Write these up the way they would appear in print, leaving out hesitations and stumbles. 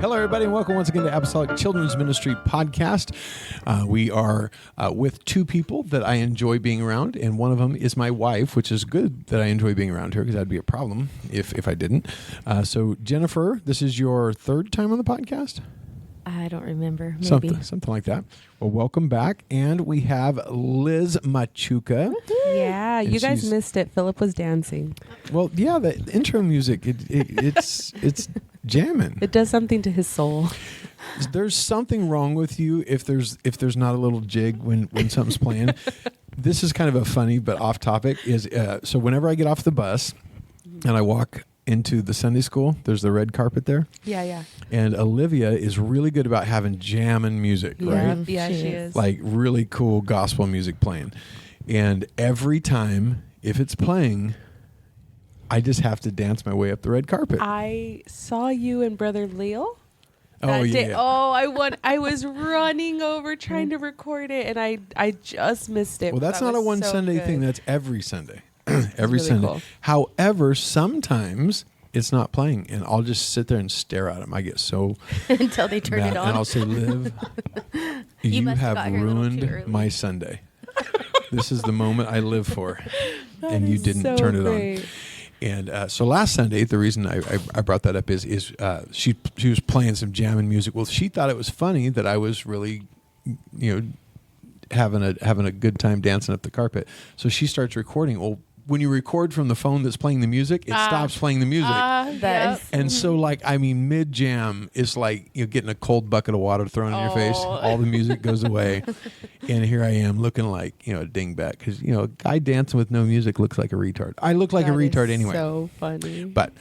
Hello, everybody, and welcome once again to Apostolic Children's Ministry Podcast. We are with two people that I enjoy being around, and one of them is my wife, which is good that I enjoy being around her because that'd be a problem if I didn't. So, Jennifer, this is your third time on the podcast? I don't remember. Maybe. Something like that. Well, welcome back. And we have Liz Machuca. Yeah, you guys missed it. Philip was dancing. Well, yeah, the intro music, it's jamming. It does something to his soul. There's something wrong with you if there's not a little jig when something's playing. This is kind of a funny but off topic. So whenever I get off the bus and I walk into the Sunday school, there's the red carpet there. Yeah. And Olivia is really good about having jamming music, right? Yeah, she is. Like really cool gospel music playing. And every time, if it's playing, I just have to dance my way up the red carpet. I saw you and Brother Leo. Oh, yeah. Day. Oh, I was running over trying to record it, and I just missed it. Well, that's not a one Sunday thing. That's every Sunday. Every really Sunday. Cool. However, sometimes it's not playing, and I'll just sit there and stare at them. I get so until they turn mad, it on. and I'll say, "Liv, you have ruined my Sunday. This is the moment I live for, and you didn't turn it on." And so last Sunday, the reason I brought that up is she was playing some jamming music. Well, she thought it was funny that I was really, having a good time dancing up the carpet. So she starts recording. Well, when you record from the phone that's playing the music, it stops playing the music. And so, mid jam, it's like getting a cold bucket of water thrown in your face. All the music goes away, and here I am looking like a dingbat because a guy dancing with no music looks like a retard. I look like a retard anyway. So funny. But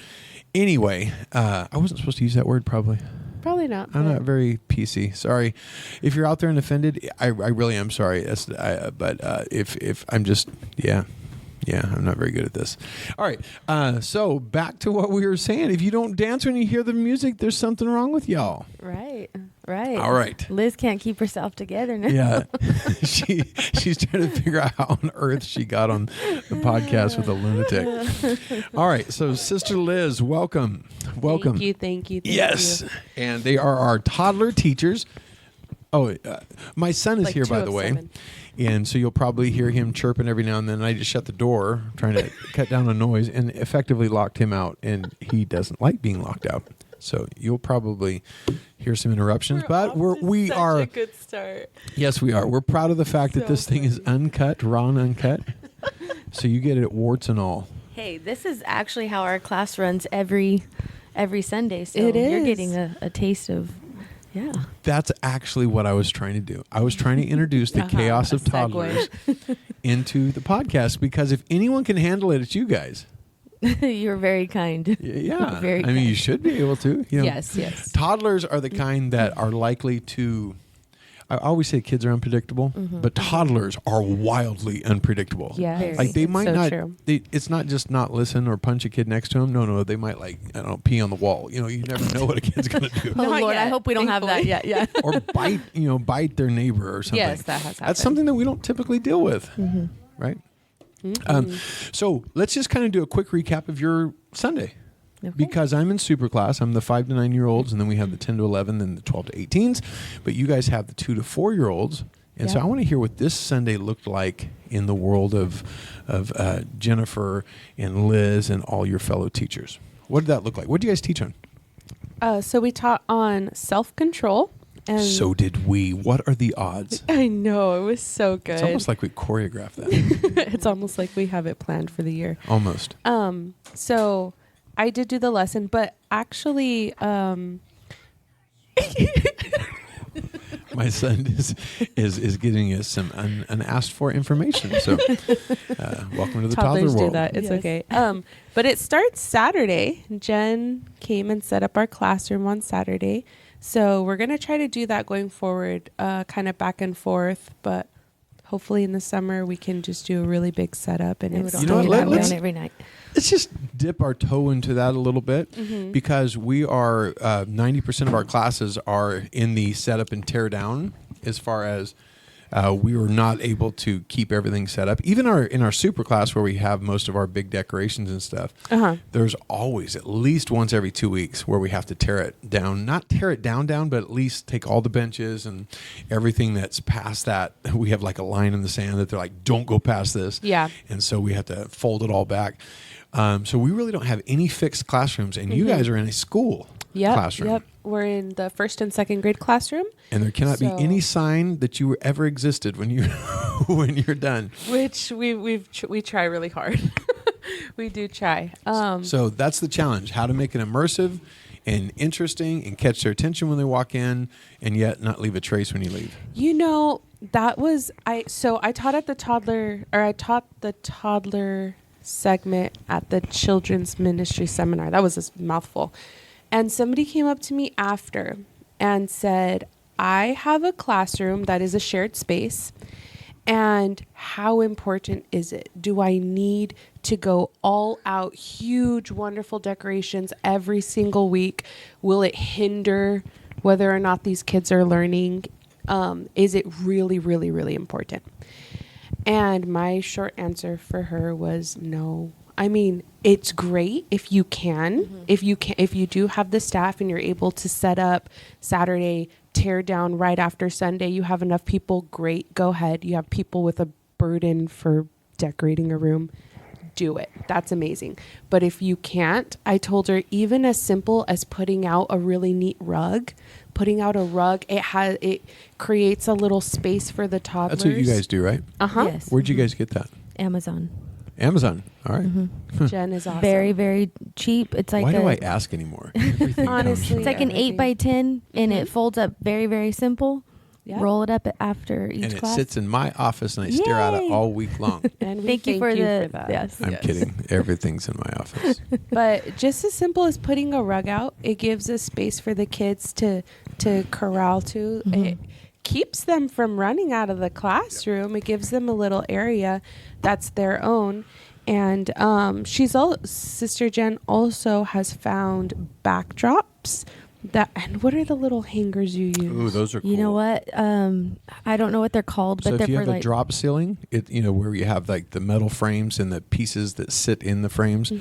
anyway, I wasn't supposed to use that word probably. Probably not. I'm not very PC. Sorry, if you're out there and offended, I really am sorry. But if I'm just I'm not very good at this. All right, so back to what we were saying. If you don't dance when you hear the music, there's something wrong with y'all. Right. All right. Liz can't keep herself together now. Yeah, she's trying to figure out how on earth she got on the podcast with a lunatic. All right, so Sister Liz, welcome. Thank you. Yes, and they are our toddler teachers. Oh, my son is here, by the way. And so you'll probably hear him chirping every now and then. I just shut the door, trying to cut down the noise, and effectively locked him out. And he doesn't like being locked out. So you'll probably hear some interruptions. But we are a good start. Yes, we are. We're proud of the fact that this thing is uncut, raw and uncut. So you get it warts and all. Hey, this is actually how our class runs every Sunday. So it is. You're getting a taste of. Yeah. That's actually what I was trying to do. I was trying to introduce the chaos of toddlers into the podcast because if anyone can handle it, it's you guys. You're very kind. Yeah. Very kind. You should be able to. Yes. Toddlers are the kind that are likely to... I always say kids are unpredictable, but toddlers are wildly unpredictable. Yeah. Like they might not... True. It's not just not listen or punch a kid next to them. No, they might pee on the wall. You never know what a kid's going to do. Oh, Lord, I hope we don't have that yet. Yeah. Or bite their neighbor or something. Yes, that has happened. That's something that we don't typically deal with, right? So let's just kind of do a quick recap of your Sunday. Okay. Because I'm in super class. I'm the 5 to 9 year olds, and then we have the 10 to 11, and the 12 to 18s. But you guys have the 2 to 4 year olds. And so I want to hear what this Sunday looked like in the world of Jennifer and Liz and all your fellow teachers. What did that look like? What did you guys teach on? So we taught on self-control. And So did we. What are the odds? I know. It was so good. It's almost like we choreographed that. It's almost like we have it planned for the year. Almost. So I did do the lesson, but actually, my son is giving us some unasked for information. So, welcome to the toddler toddlers world. do that. It's Yes. okay. But it starts Saturday. Jen came and set up our classroom on Saturday. So we're going to try to do that going forward, kind of back and forth. But hopefully in the summer we can just do a really big setup. And it's You know what, let's- every night. Let's just dip our toe into that a little bit because we are 90% of our classes are in the setup and tear down as far as We were not able to keep everything set up. Even in our super class where we have most of our big decorations and stuff, there's always at least once every 2 weeks where we have to tear it down. Not tear it down, but at least take all the benches and everything that's past that. We have like a line in the sand that they're like, don't go past this. Yeah. And so we have to fold it all back. So we really don't have any fixed classrooms, and you guys are in a school classroom. Yep. We're in the 1st and 2nd grade classroom. And there cannot be any sign that you ever existed when you're done. Which we try really hard. We do try. So that's the challenge: how to make it immersive and interesting, and catch their attention when they walk in, and yet not leave a trace when you leave. That was I taught at the toddler segment at the children's ministry seminar. That was a mouthful. And somebody came up to me after and said, I have a classroom that is a shared space. And how important is it? Do I need to go all out, huge, wonderful decorations every single week? Will it hinder whether or not these kids are learning? Is it really, really, really important? And my short answer for her was no. I mean, it's great if you can, if you do have the staff and you're able to set up Saturday, tear down right after Sunday, you have enough people, great, go ahead. You have people with a burden for decorating a room, do it. That's amazing. But if you can't, I told her, even as simple as putting out a really neat rug, it creates a little space for the toddlers. That's what you guys do, right? Yes. Where'd you guys get that? Amazon. All right. Jen is awesome. Very, very cheap. It's like why do I ask anymore? Honestly, it's like an 8x10, and it folds up very, very simple. Yep. Roll it up after each and class. It sits in my office, and I stare at it all week long. And thank you for that. Yes. I'm kidding. Everything's in my office. But just as simple as putting a rug out, it gives a space for the kids to corral to. It keeps them from running out of the classroom. It gives them a little area that's their own. And Sister Jen also has found backdrops. And what are the little hangers you use? Ooh, those are cool. You know what? I don't know what they're called, but so they're if you for have a drop ceiling, where you have like the metal frames and the pieces that sit in the frames,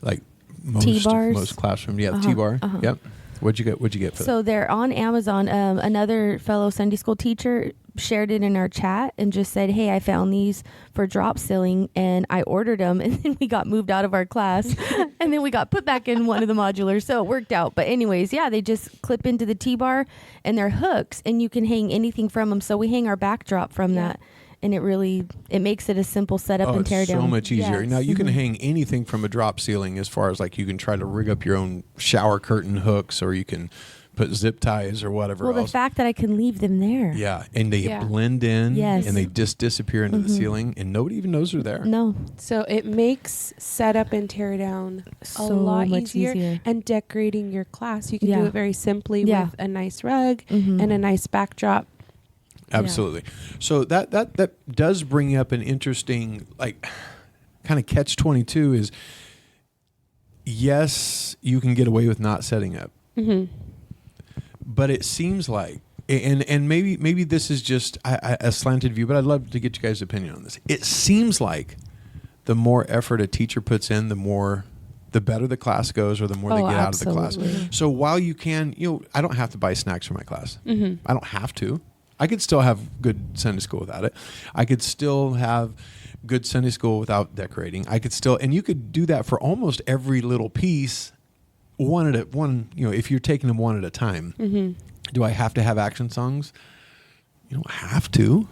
like most classrooms. Yeah, T-bar. Yep. What'd you get for that? So they're on Amazon. Another fellow Sunday school teacher shared it in our chat and just said, hey, I found these for drop ceiling, and I ordered them, and then we got moved out of our class and then we got put back in one of the modulars, so it worked out. But anyways, yeah, they just clip into the T-bar, and they're hooks, and you can hang anything from them. So we hang our backdrop from that, and it makes it a simple setup and tear down. So much easier. Yes. Now you can hang anything from a drop ceiling, as far as like you can try to rig up your own shower curtain hooks, or you can put zip ties or whatever else. Well, the fact that I can leave them there. Yeah, and they blend in, and they just disappear into the ceiling, and nobody even knows they're there. No. So it makes setup and tear down a lot easier. And decorating your class, you can do it very simply with a nice rug and a nice backdrop. Absolutely. Yeah. So that does bring up an interesting, like, kind of catch-22 is, yes, you can get away with not setting up. But it seems like, and maybe this is just a slanted view, but I'd love to get you guys' opinion on this. It seems like the more effort a teacher puts in, the better the class goes, or the more they get out of the class. So while you can, I don't have to buy snacks for my class. I don't have to. I could still have good Sunday school without it. I could still have good Sunday school without decorating. And you could do that for almost every little piece, if you're taking them one at a time. Do I have to have action songs? You don't have to.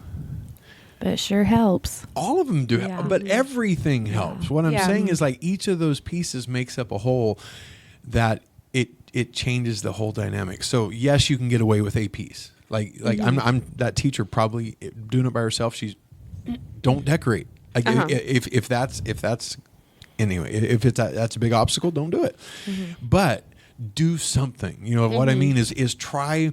But it sure helps. All of them do, but everything helps. What I'm saying is, like, each of those pieces makes up a whole that it changes the whole dynamic. So yes, you can get away with a piece. Like I'm that teacher probably doing it by herself. She's don't decorate. Like if that's anyway, if that's a big obstacle, don't do it. But do something. What I mean is try,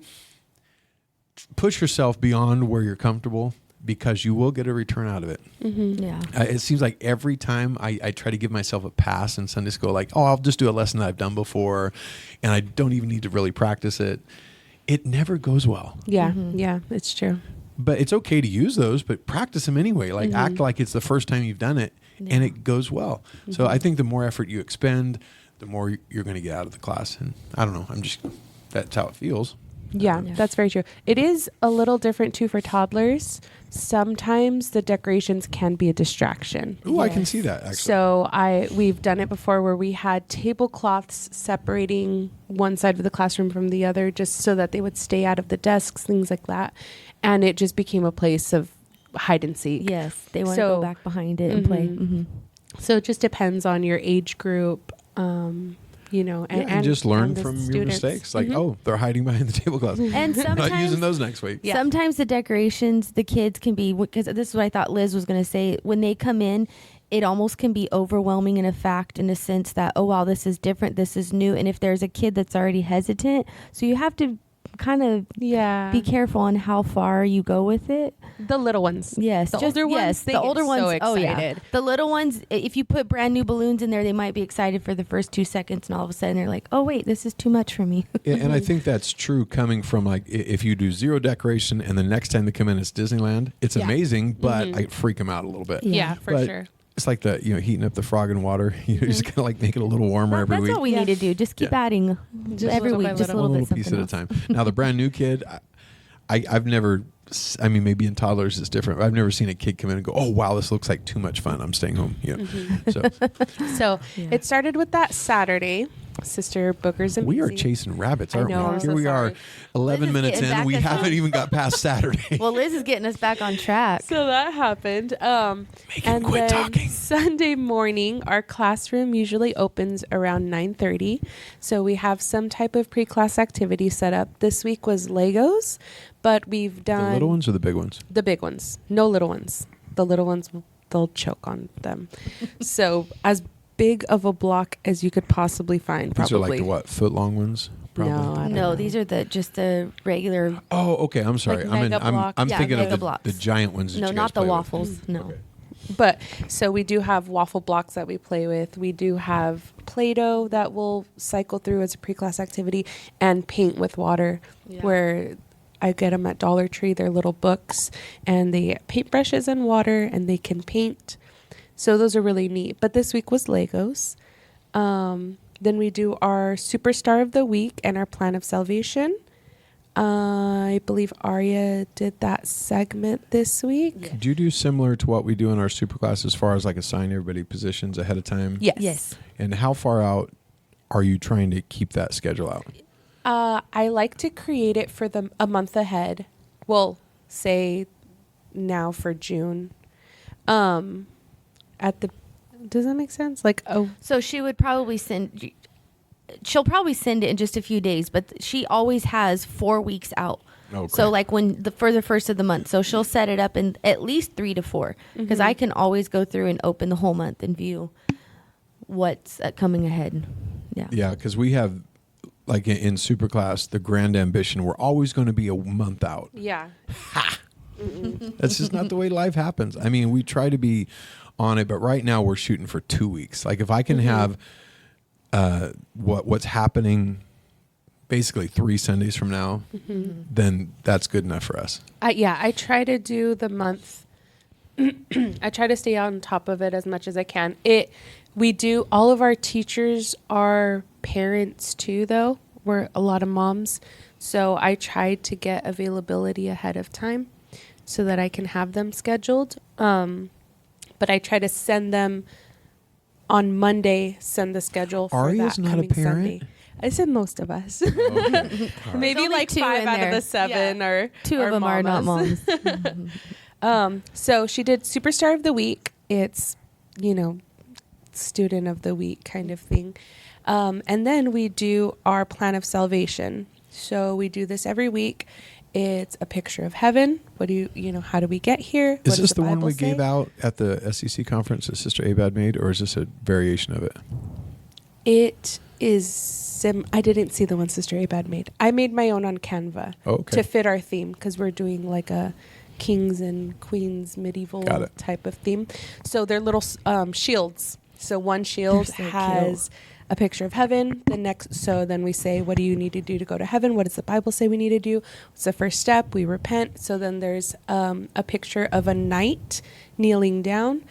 push yourself beyond where you're comfortable, because you will get a return out of it. It seems like every time I try to give myself a pass in Sunday school, like, I'll just do a lesson that I've done before, and I don't even need to really practice it. It never goes well. Yeah, it's true. But it's okay to use those, but practice them anyway. Like act like it's the first time you've done it and it goes well. So I think the more effort you expend, the more you're going to get out of the class. And I don't know, that's how it feels. Yeah, that's very true. It is a little different too for toddlers. Sometimes the decorations can be a distraction. Ooh, I can see that actually. So we've done it before where we had tablecloths separating one side of the classroom from the other just so that they would stay out of the desks, things like that. And it just became a place of hide and seek. Yes, they want to go back behind it and play. Mm-hmm. So it just depends on your age group. And just learn from students. your mistakes. Like, they're hiding behind the tablecloth. And sometimes not using those next week. Yeah. Sometimes the decorations, the kids can be, because this is what I thought Liz was going to say. When they come in, it almost can be overwhelming in a sense that, oh, wow, this is different. This is new. And if there's a kid that's already hesitant, so you have to kind of be careful on how far you go with it. The little ones. Yes. The older ones. Yes, the older ones. So excited. Oh, yeah. The little ones, if you put brand new balloons in there, they might be excited for the first 2 seconds. And all of a sudden they're like, oh, wait, this is too much for me. And I think that's true coming from like, if you do zero decoration and the next time they come in, it's Disneyland. It's amazing, but I freak them out a little bit. Yeah, for sure. It's like heating up the frog and water. You just kind of like make it a little warmer every week. That's what we need to do. Just keep adding every week, just a little piece at a time. Now the brand new kid, I've never. I mean, maybe in toddlers it's different. I've never seen a kid come in and go, "Oh wow, this looks like too much fun. I'm staying home." So it started with that Saturday. Sister Booker's amazing. We are chasing rabbits, aren't we? Here we are, 11 minutes in. We haven't even got past Saturday. Well, Liz is getting us back on track. So that happened. Make him quit talking. Sunday morning, our classroom usually opens around 9:30. So we have some type of pre-class activity set up. This week was Legos, but we've done... The little ones or the big ones? The big ones. No little ones. The little ones, they'll choke on them. So as big of a block as you could possibly find. These are like the foot long ones? Probably. No, these are just the regular. Oh, okay. I'm sorry. Like I'm thinking of the giant ones. No, not the waffles. No. Okay. But so we do have waffle blocks that we play with. We do have Play-Doh that we'll cycle through as a pre-class activity, and paint with water, where I get them at Dollar Tree. They're little books, and they get paintbrushes and water, and they can paint. So those are really neat. But this week was Legos. Then we do our Superstar of the Week and our Plan of Salvation. I believe Arya did that segment this week. Yeah. Do you do similar to what we do in our super class as far as like assign everybody positions ahead of time? Yes. And how far out are you trying to keep that schedule out? I like to create it for a month ahead. Well, say now for June. Does that make sense? So she would probably she'll probably send it in just a few days, but she always has 4 weeks out. Okay. So like for the first of the month. So she'll set it up in at least 3 to 4, because I can always go through and open the whole month and view what's coming ahead. Yeah. Yeah. Cause we have like in super class, the grand ambition, we're always going to be a month out. Yeah. Ha! That's just not the way life happens. I mean, we try to be on it, but right now we're shooting for 2 weeks. Like if I can have what's happening basically 3 Sundays from now, then that's good enough for us. I try to do the month. I try to stay on top of it as much as I can. We do, all of our teachers are parents too, though. We're a lot of moms. So I try to get availability ahead of time so that I can have them scheduled. But I try to send them on Monday, send the schedule for Arya's that not coming a parent? Sunday. I said most of us. Okay. Right. Maybe like 5 out of the 7 or 2 of them are not moms. So she did Superstar of the Week. It's, Student of the Week kind of thing. And then we do our Plan of Salvation. So we do this every week. It's a picture of heaven. What do how do we get here? Is this the one we gave out at the SEC conference that Sister Abad made, or is this a variation of it? It is. I didn't see the one Sister Abad made. I made my own on Canva to fit our theme, because we're doing like a kings and queens medieval type of theme. So they're little shields. So one shield has a picture of heaven. So then we say, what do you need to do to go to heaven? What does the Bible say we need to do? What's the first step? We repent. So then there's a picture of a knight kneeling down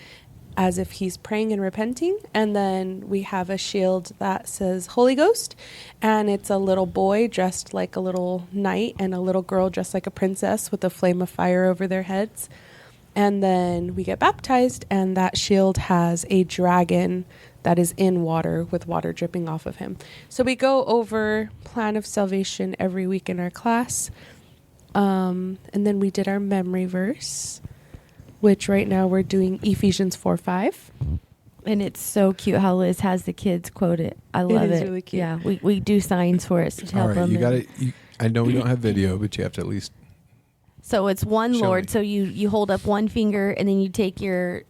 as if he's praying and repenting. And then we have a shield that says Holy Ghost. And it's a little boy dressed like a little knight and a little girl dressed like a princess with a flame of fire over their heads. And then we get baptized, and that shield has a dragon that is in water with water dripping off of him. So we go over plan of salvation every week in our class. And then we did our memory verse, which right now we're doing Ephesians 4:5. And it's so cute how Liz has the kids quote it. I love it. It is really cute. Yeah, we do signs for it to help All right, them. you got it. I know we don't have video, but you have to at least. So it's one Show Lord. me. So you hold up one finger, and then you take your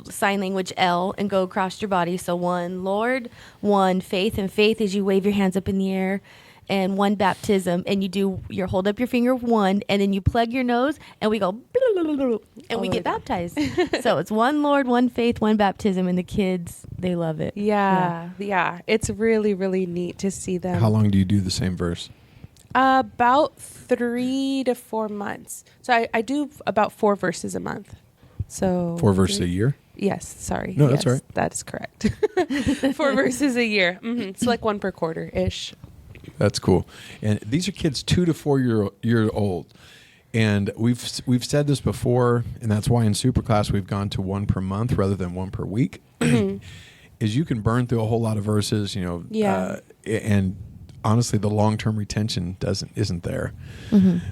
sign language L and go across your body. So one Lord, one faith, and faith is you wave your hands up in the air. And one baptism, and you hold up your finger one, and then you plug your nose, and we go, and we get baptized. So it's one Lord, one faith, one baptism, and the kids, they love it. Yeah. It's really, really neat to see them. How long do you do the same verse? About 3 to 4 months. So I do about 4 verses a month. So 4 verses a year? Yes, sorry. No, that's yes, right. That is correct. 4 verses a year. It's like 1 per quarter-ish. That's cool. And these are kids 2 to 4 year old. And we've said this before, and that's why in Superclass we've gone to 1 per month rather than 1 per week. Is you can burn through a whole lot of verses, and honestly the long-term retention isn't there.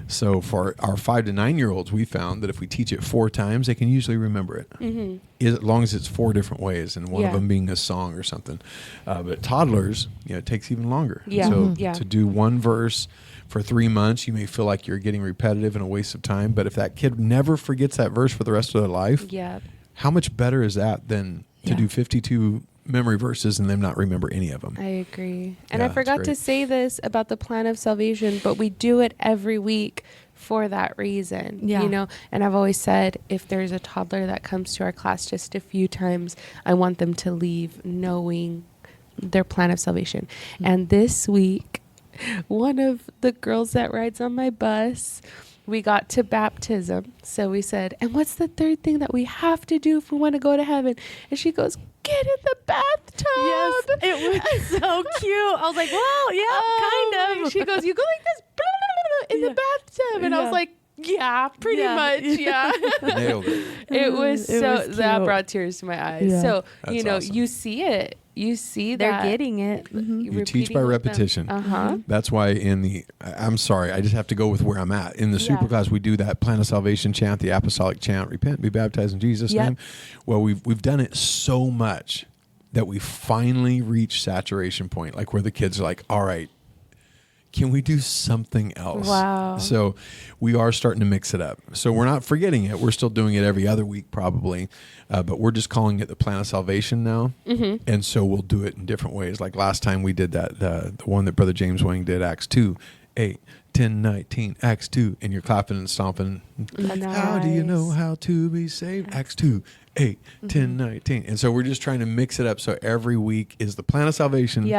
So for our 5 to 9 year olds, we found that if we teach it 4 times, they can usually remember it. As long as it's 4 different ways, and one of them being a song or something. But toddlers, it takes even longer. So to do 1 verse for 3 months, you may feel like you're getting repetitive and a waste of time. But if that kid never forgets that verse for the rest of their life, how much better is that than to do 52 memory verses and them not remember any of them? I agree. And I forgot to say this about the plan of salvation, but we do it every week for that reason. And I've always said, if there's a toddler that comes to our class just a few times, I want them to leave knowing their plan of salvation. And this week, one of the girls that rides on my bus, we got to baptism. So we said, and what's the third thing that we have to do if we want to go to heaven? And she goes, get in the bathtub. Yes, it was so cute. I was like, well, yeah, kind of. She goes, you go like this in the bathtub. And I was like, yeah, pretty much. Yeah. Nailed it. It was that cute. brought tears to my eyes. Yeah. So, That's awesome. You see it. You see They're that. getting it. You teach by repetition. That's why I'm sorry, I just have to go with where I'm at. In the Superclass, we do that plan of salvation chant, the apostolic chant, repent, be baptized in Jesus' name. Well, we've done it so much that we finally reach saturation point, like where the kids are like, all right, can we do something else? Wow. So we are starting to mix it up. So we're not forgetting it. We're still doing it every other week probably, but we're just calling it the plan of salvation now. And so we'll do it in different ways. Like last time we did that, the one that Brother James Wang did, Acts 2, 8, 10, 19, Acts 2, and you're clapping and stomping. Nice. How do you know how to be saved? Acts 2, 8, 10, 19. And so we're just trying to mix it up so every week is the plan of salvation.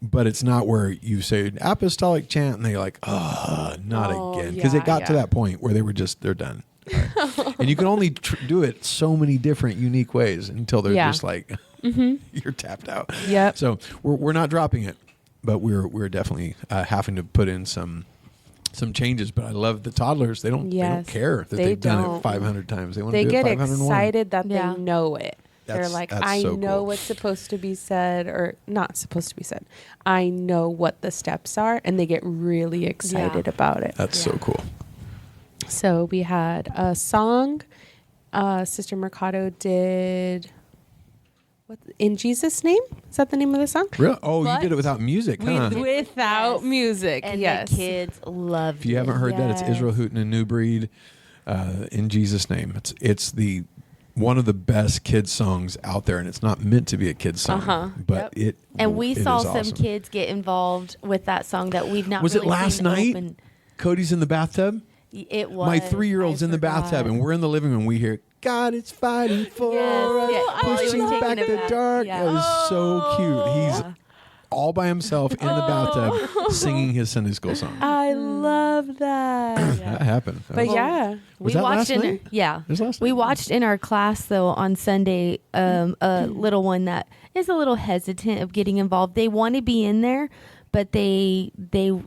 But it's not where you say apostolic chant and they're like, not again. Because it got to that point where they're done. Right? And you can only do it so many different unique ways until they're just like, you're tapped out. So we're not dropping it, but we're definitely having to put in some changes. But I love the toddlers. They don't care that they've done it 500 times. They want to do it 501. They get excited that they know it. They're like, I so know cool. what's supposed to be said or not supposed to be said. I know what the steps are, and they get really excited about it. That's so cool. So we had a song. Sister Mercado did In Jesus' Name? Is that the name of the song? Really? Oh, you did it without music, huh? Without music, and the kids love it. If you haven't heard that, it's Israel Houghton and New Breed, In Jesus' Name. It's the one of the best kids songs out there, and it's not meant to be a kids song, but it. And we it saw is some awesome. kids get involved with that song that we've not. Was really it last seen night? open. Cody's in the bathtub. It was. My 3-year-old's in the bathtub, and we're in the living room. We hear, God is fighting for us, pushing back the dark. Yeah. It was so cute. He's all by himself in the bathtub singing his Sunday school song. I love that. That happened. But Was that last night? Yeah. It was last We night. watched in our class, though, on Sunday, a little one that is a little hesitant of getting involved. They want to be in there, but they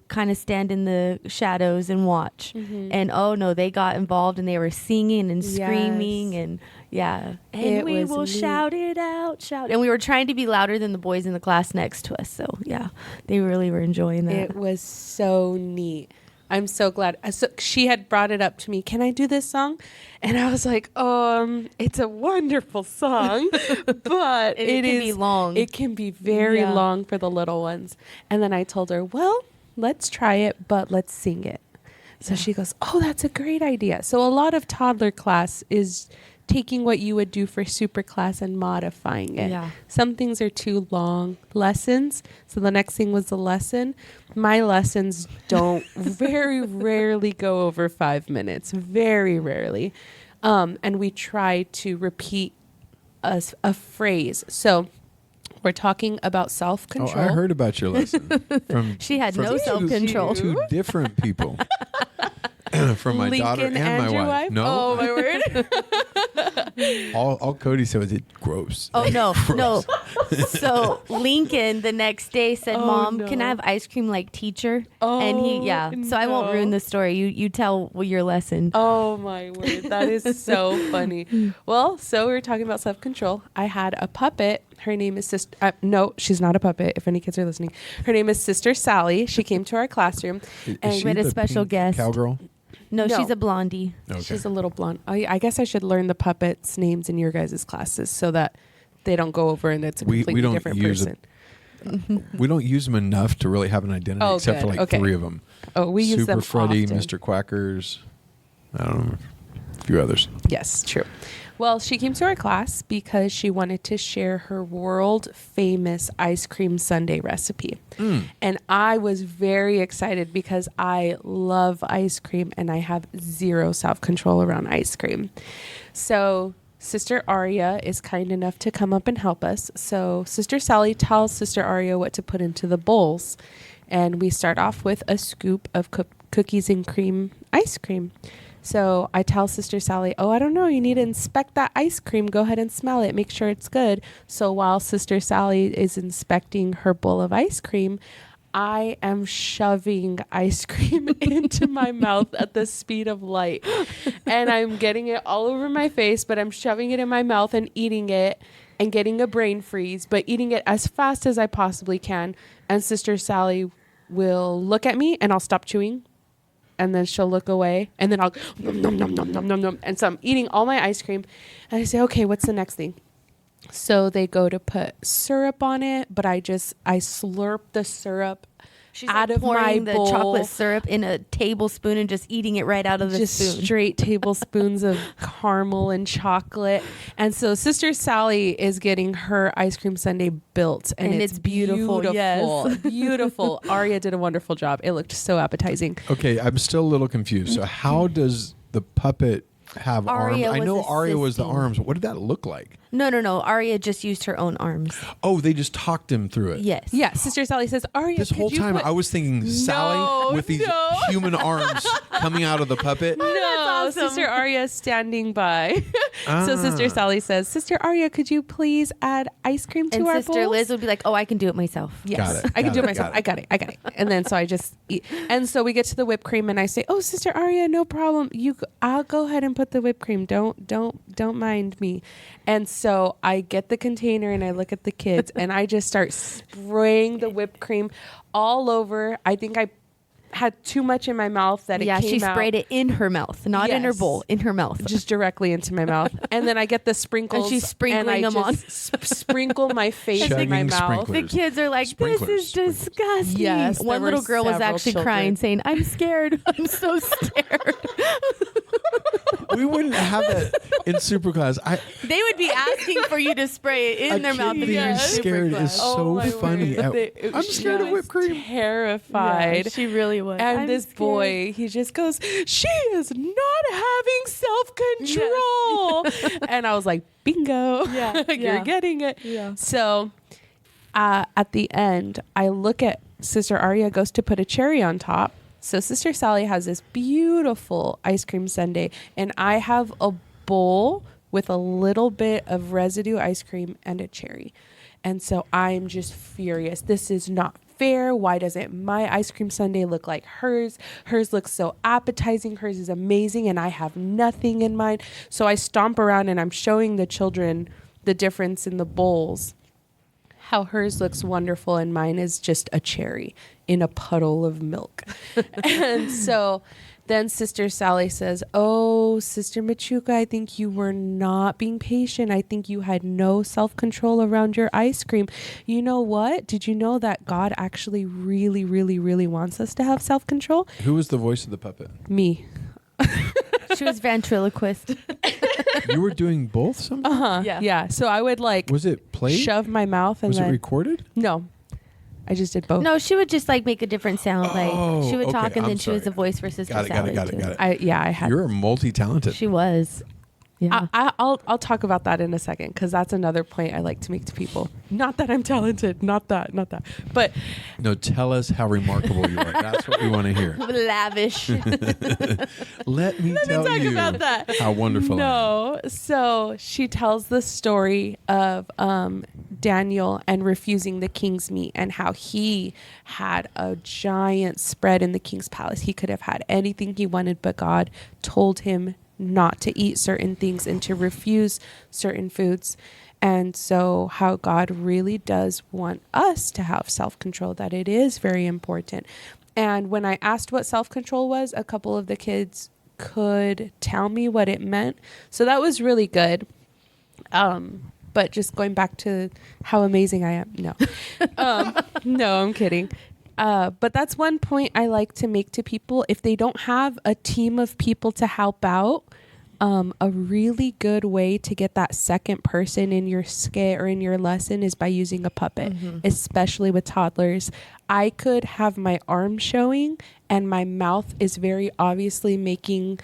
kind of stand in the shadows and watch. And oh no, they got involved and they were singing and screaming and and we will shout it out, and we were trying to be louder than the boys in the class next to us. So yeah, they really were enjoying that. It was so neat. I'm so glad. So she had brought it up to me. Can I do this song? And I was like, it's a wonderful song, but it can be long. It can be very long for the little ones. And then I told her, well, let's try it, but let's sing it. So she goes, oh, that's a great idea. So a lot of toddler class is taking what you would do for super class and modifying it. Yeah. Some things are too long lessons. So the next thing was the lesson. My lessons don't very rarely go over 5 minutes. Very rarely. And we try to repeat a phrase. So we're talking about self-control. Oh, I heard about your lesson. She had no self-control. Two different people. From my daughter and my your wife. No. Oh, my word. All Cody said was it gross. Oh, no, Gross. no. So Lincoln the next day said, Mom, no. can I have ice cream like teacher? And he, so I won't ruin the story. You tell your lesson. Oh, my word. That is so funny. Well, so we were talking about self-control. I had a puppet. Her name is Sister... no, she's not a puppet, if any kids are listening. Her name is Sister Sally. She came to our classroom. Is she we had a the special pink guest. Cowgirl? No, she's a blondie. Okay. She's a little blonde. I guess I should learn the puppets' names in your guys' classes so that they don't go over and it's a completely different person. We don't use them enough to really have an identity, except for like 3 of them. Oh, we use them Super Freddy, often. Mr. Quackers, I don't know, a few others. Yes, true. Well, she came to our class because she wanted to share her world famous ice cream sundae recipe. And I was very excited because I love ice cream and I have zero self-control around ice cream. So Sister Aria is kind enough to come up and help us. So Sister Sally tells Sister Aria what to put into the bowls. And we start off with a scoop of cookies and cream ice cream. So I tell Sister Sally, I don't know, you need to inspect that ice cream. Go ahead and smell it. Make sure it's good. So while Sister Sally is inspecting her bowl of ice cream, I am shoving ice cream into my mouth at the speed of light. And I'm getting it all over my face, but I'm shoving it in my mouth and eating it and getting a brain freeze, but eating it as fast as I possibly can. And Sister Sally will look at me and I'll stop chewing. And then she'll look away and then I'll nom, nom, nom, nom, nom, nom, nom. And so I'm eating all my ice cream and I say, okay, what's the next thing? So they go to put syrup on it, but I slurp the syrup She's out like of my pouring the bowl. chocolate syrup in a tablespoon and just eating it right out of the Just spoon. straight tablespoons of caramel and chocolate. And so Sister Sally is getting her ice cream sundae built. And it's beautiful. beautiful. Yes. Beautiful. Aria did a wonderful job. It looked so appetizing. Okay, I'm still a little confused. So how does the puppet have Aria arms? I was know Aria was the assisting. arms. What did that look like? No. Aria just used her own arms. Oh, they just talked him through it. Yes. Yeah, Sister Sally says, Aria, This whole time I was thinking Sally with these human arms coming out of the puppet. No, awesome. Sister Aria is standing by. So Sister Sally says, Sister Aria, could you please add ice cream to And our Sister bowls? Liz would be like, I can do it myself. Yes, Got it, I can got do it it, myself. got it. I got it. And then so I just eat. And so we get to the whipped cream and I say, oh, Sister Aria, no problem. I'll go ahead and put the whipped cream. Don't mind me. And so I get the container and I look at the kids and I just start spraying the whipped cream all over. I think I had too much in my mouth that it came out. Yeah, she sprayed it in her mouth, not in her Yes. bowl, in her mouth. Just directly into my mouth. And then I get the sprinkles. And she's sprinkling and them on. Sprinkle my face in my Chugging mouth. sprinklers. The kids are like, Sprinklers, this is sprinklers. disgusting. Yes, there One were little girl was several actually children. crying, saying, I'm scared. I'm so scared. We wouldn't have that in super class. They would be asking for you to spray it in their mouth. Being in super scared class. is so my funny. word. I'm scared of whipped cream. Terrified. Yeah, she really was. And this boy, he just goes, she is not having self-control. Yes. And I was like, bingo. Yeah. You're getting it. Yeah. So at the end, I look at Sister Arya goes to put a cherry on top. So Sister Sally has this beautiful ice cream sundae, and I have a bowl with a little bit of residue ice cream and a cherry. And so I'm just furious. This is not fair. Why doesn't my ice cream sundae look like hers? Hers looks so appetizing. Hers is amazing, and I have nothing in mine. So I stomp around and I'm showing the children the difference in the bowls. How hers looks wonderful and mine is just a cherry in a puddle of milk. And so then Sister Sally says, oh, Sister Machuca, I think you were not being patient. I think you had no self-control around your ice cream. You know what? Did you know that God actually really, really, really wants us to have self-control? Who was the voice of the puppet? Me. She was ventriloquist. You were doing both somehow? Yeah. So I would Was it played? shove my mouth and was then... it recorded? No. I just did both. No, she would just make a different sound. She would talk, and I'm then she was the voice for Sister Sally. Got it. I had. You're multi-talented. She was. Yeah. I'll talk about that in a second, because that's another point I like to make to people. Not that I'm talented, not that. But no, tell us how remarkable you are. That's what we want to hear. Lavish. Let me tell talk you about that. How wonderful. No, so she tells the story of Daniel and refusing the king's meat, and how he had a giant spread in the king's palace. He could have had anything he wanted, but God told him not to eat certain things and to refuse certain foods. And so how God really does want us to have self-control, that it is very important. And when I asked what self-control was, a couple of the kids could tell me what it meant. So that was really good. But just going back to how amazing I am. No, no, I'm kidding. But that's one point I like to make to people. If they don't have a team of people to help out, a really good way to get that second person in your skit or in your lesson is by using a puppet, especially with toddlers. I could have my arm showing and my mouth is very obviously making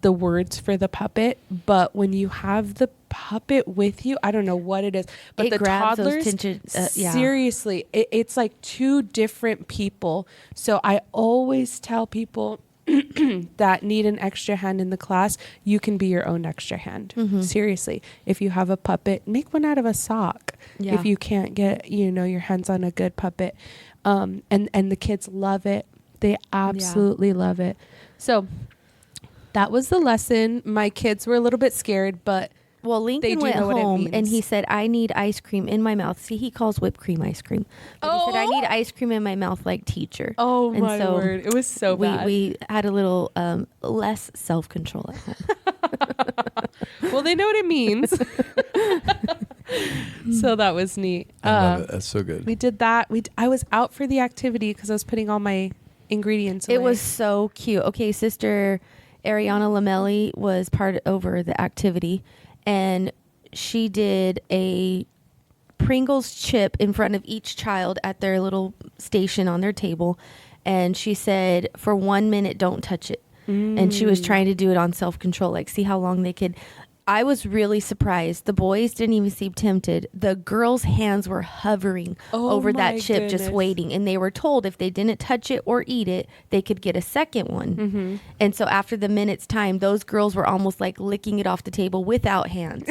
the words for the puppet, but when you have the puppet with you, I don't know what it is, but the toddlers, seriously, it's like two different people. So I always tell people that need an extra hand in the class, you can be your own extra hand. Seriously, if you have a puppet, make one out of a sock. If you can't get your hands on a good puppet, and the kids love it. They absolutely love it. So that was the lesson. My kids were a little bit scared, but Lincoln went home and he said, I need ice cream in my mouth. See, he calls whipped cream ice cream. But he said, I need ice cream in my mouth like teacher. Oh, and my word. It was so bad. We had a little less self-control at home. Well, they know what it means. So that was neat. I love it. That's so good. We did that. I was out for the activity because I was putting all my ingredients away. It was so cute. Okay, Sister Ariana Lamelli was part over the activity, and she did a Pringles chip in front of each child at their little station on their table, and she said, for 1 minute, don't touch it. And she was trying to do it on self-control, see how long they could. I was really surprised. The boys didn't even seem tempted. The girls' hands were hovering over that chip, just waiting. And they were told if they didn't touch it or eat it, they could get a second one. And so after the minute's time, those girls were almost licking it off the table without hands.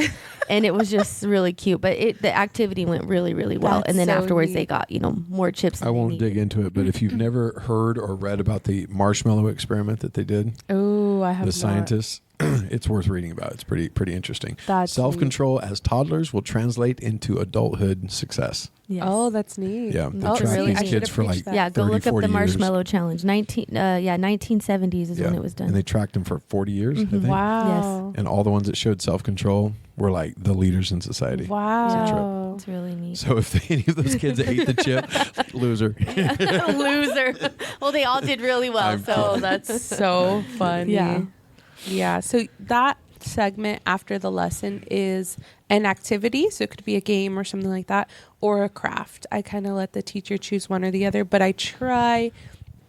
And it was just really cute. But the activity went really, really well. That's and then so afterwards, neat. they got, more chips. I won't dig into it, but if you've never heard or read about the marshmallow experiment that they did, I have the scientists, it's worth reading about. It's pretty interesting. That's Self-control as toddlers will translate into adulthood success. Yes. Oh, that's neat. Yeah, they That's tracked really these neat. kids for like 30, go look up the 40 Marshmallow years. Challenge. 1970s is when it was done. And they tracked them for 40 years, I think. Wow. Yes. And all the ones that showed self-control were like the leaders in society. Wow. It's really neat. So if any of those kids ate the chip, loser. Loser. Well, they all did really well. So that's so funny. Yeah. So that segment after the lesson is an activity. So it could be a game or something like that, or a craft. I kind of let the teacher choose one or the other, but I try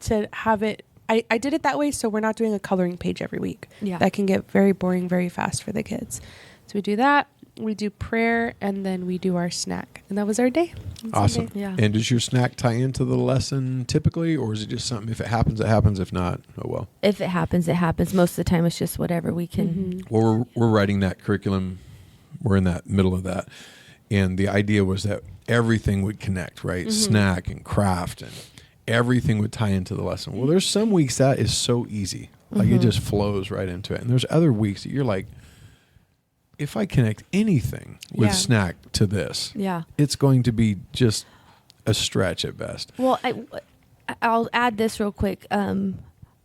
to have it. I did it that way, so we're not doing a coloring page every week. Yeah. That can get very boring very fast for the kids. So we do that. We do prayer, and then we do our snack. And that was our day. Awesome. Yeah. And does your snack tie into the lesson typically, or is it just something, if it happens, it happens. If not, oh well. If it happens, it happens. Most of the time, it's just whatever we can. Well, we're writing that curriculum. We're in that middle of that. And the idea was that everything would connect, right? Snack and craft and everything would tie into the lesson. Well, there's some weeks that is so easy. Like it just flows right into it. And there's other weeks that you're like, if I connect anything with snack to this, it's going to be just a stretch at best. Well, I'll add this real quick.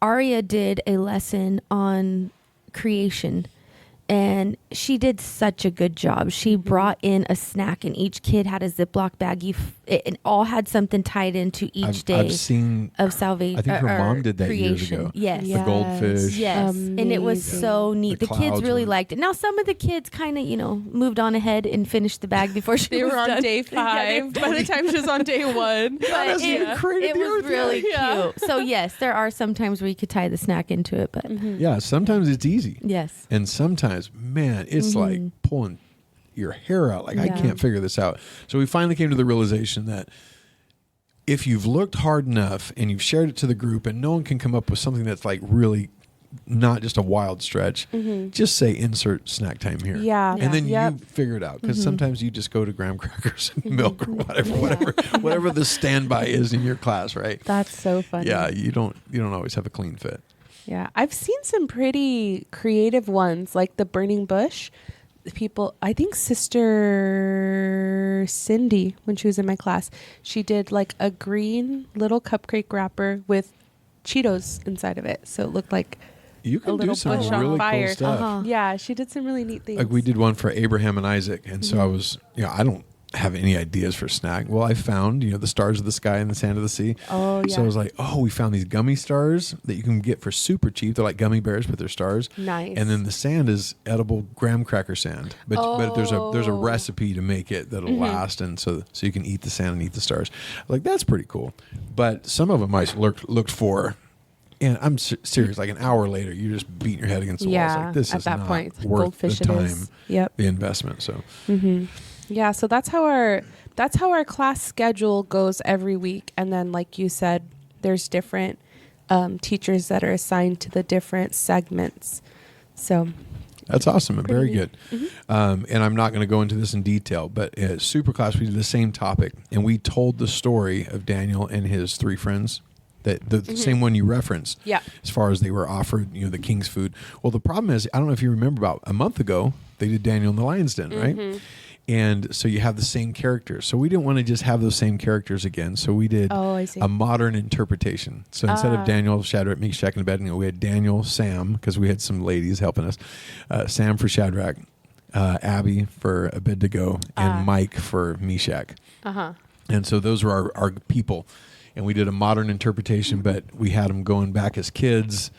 Aria did a lesson on creation, and she did such a good job. She brought in a snack, and each kid had a Ziploc baggie. It all had something tied into each day I've seen, of salvation. I think her mom did that creation. years ago. Yes. The goldfish. Yes. Amazing. And it was so neat. The kids clouds really were- liked it. Now, some of the kids kind of, moved on ahead and finished the bag before she They was were on done. day 5 by the time she was on day 1. But it was really cute. So, yes, there are some times where you could tie the snack into it. But Yeah, sometimes it's easy. yes. And sometimes, man, it's like pulling your hair out. Like, I can't figure this out. So we finally came to the realization that if you've looked hard enough and you've shared it to the group and no one can come up with something that's like really not just a wild stretch, just say insert snack time here. Yeah. And then Yep. you figure it out. Because sometimes you just go to graham crackers and milk or whatever the standby is in your class, right? That's so funny. Yeah, you don't always have a clean fit. Yeah, I've seen some pretty creative ones, like the burning bush. People, I think Sister Cindy, when she was in my class, she did like a green little cupcake wrapper with Cheetos inside of it, so it looked like You can do little some bush on really fire. cool stuff. Yeah, she did some really neat things. Like we did one for Abraham and Isaac, and so I was, I don't have any ideas for snack. Well, I found, the stars of the sky and the sand of the sea. Oh, yeah. So I was like, we found these gummy stars that you can get for super cheap. They're like gummy bears, but they're stars. Nice. And then the sand is edible graham cracker sand. But there's a recipe to make it that'll last, and so you can eat the sand and eat the stars. Like, that's pretty cool. But some of them I looked for. And I'm serious. Like an hour later, you're just beating your head against the wall. It's like, this at is that not point, worth goldfish the time, it is. Yep. the investment. So Yeah, so that's how our class schedule goes every week. And then, like you said, there's different teachers that are assigned to the different segments. So that's awesome and very good. Mm-hmm. And I'm not going to go into this in detail, but at super class, we did the same topic, and we told the story of Daniel and his 3 friends. The same one you referenced. Yeah. As far as they were offered, the king's food. Well, the problem is, I don't know if you remember, about a month ago, they did Daniel in the lion's den, right? And so you have the same characters. So we didn't want to just have those same characters again. So we did I see. a modern interpretation. So instead of Daniel, Shadrach, Meshach, and Abednego, we had Daniel, Sam, because we had some ladies helping us. Sam for Shadrach, Abby for Abednego, and Mike for Meshach. And so those were our people. And we did a modern interpretation, but we had them going back as kids.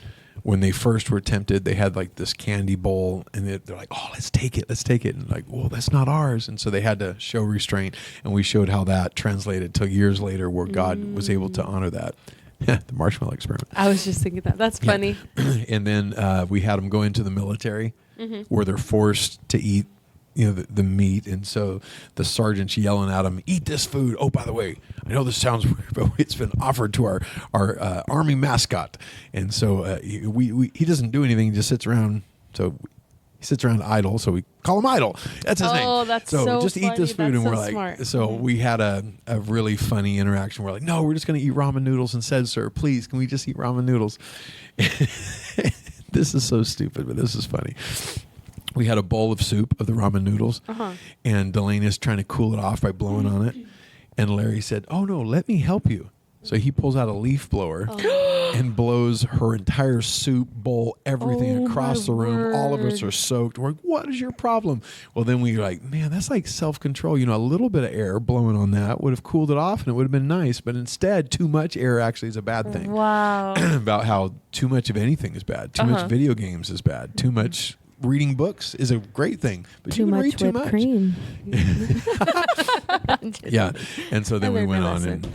When they first were tempted, they had like this candy bowl, and they're like, let's take it. And like, well, that's not ours. And so they had to show restraint, and we showed how that translated till years later where God was able to honor that. The marshmallow experiment. I was just thinking that. That's funny. And then we had them go into the military where they're forced to eat the meat, and so the sergeant's yelling at him, "Eat this food! Oh, by the way, I know this sounds weird, but it's been offered to our army mascot." And so he doesn't do anything; he just sits around. So he sits around idle. So we call him Idle. That's his name. Oh, that's so just eat this food, funny. and we're That's so like, smart. so we had a really funny interaction. We're like, no, we're just going to eat ramen noodles instead, sir. Please, can we just eat ramen noodles? This is so stupid, but this is funny. We had a bowl of soup of the ramen noodles, and Delaney's trying to cool it off by blowing on it. And Larry said, "Oh, no, let me help you." So he pulls out a leaf blower and blows her entire soup bowl, everything across the room. All of us are soaked. We're like, what is your problem? Well, then we're like, man, that's like self-control. A little bit of air blowing on that would have cooled it off, and it would have been nice. But instead, too much air actually is a bad thing. Wow. About how too much of anything is bad. Too much video games is bad. Too much reading books is a great thing, but Too you can much read too whipped much. cream. Yeah, and so then we went on and